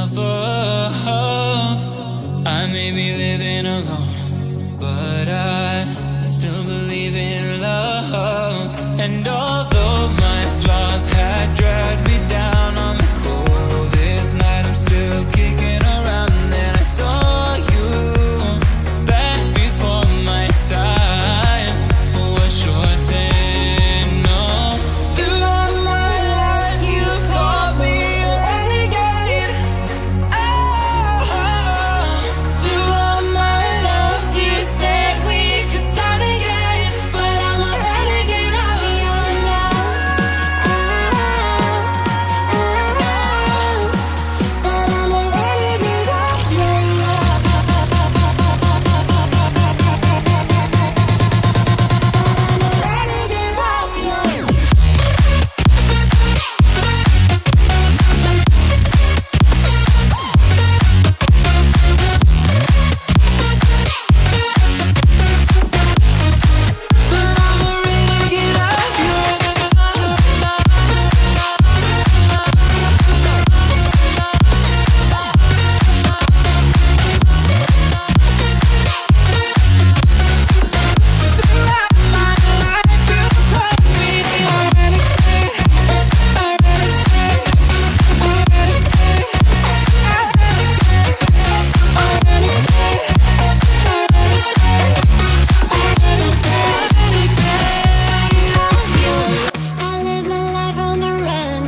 myself up. I may be living alone, but I still believe in love. And although my flaws had dragged me down on the coldest night, I'm still kicking around. Then I saw you back before my time was shortened. No, throughout my life you've called me a renegade. Throughout my loves you said we could start again, but I'm a renegade of your love. But I'm a renegade of your love. Renegade of your love. But I'm a renegade of your throughout my life you called me a renegade, a renegade, a renegade, a renegade, I live my life on the run.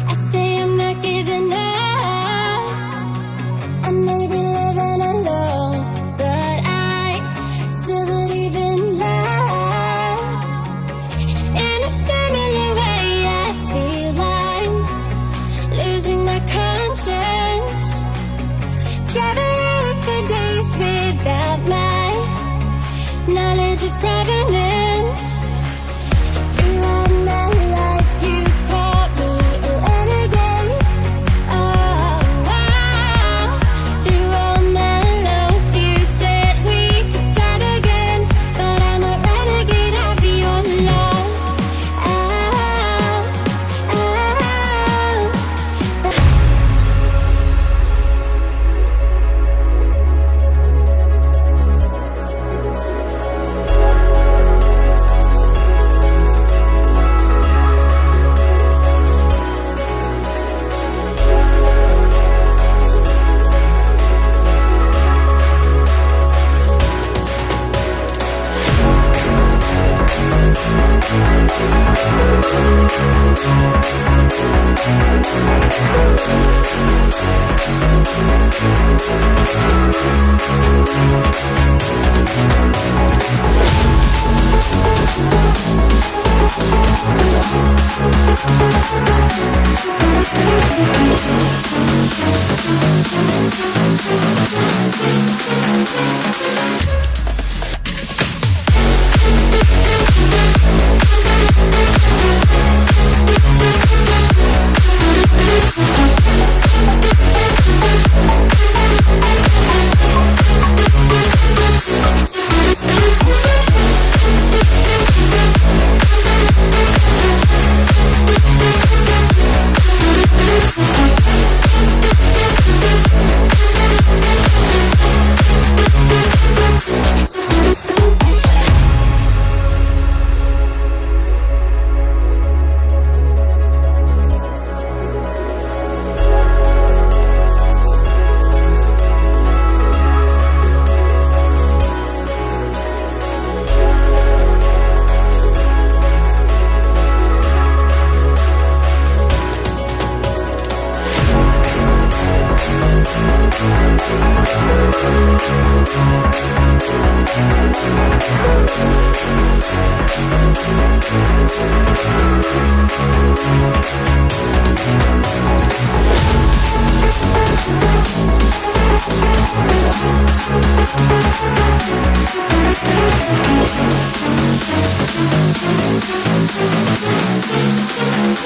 I say I'm not giving up. I may be living alone, but I still believe in love. In a similar way, I feel I'm losing my conscience, traveling for days without my knowledge of provenance. Throughout my life, you called me a renegade. Oh, through all my lows, you said we could start again, but I'm a renegade of your love. We'll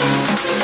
be right back.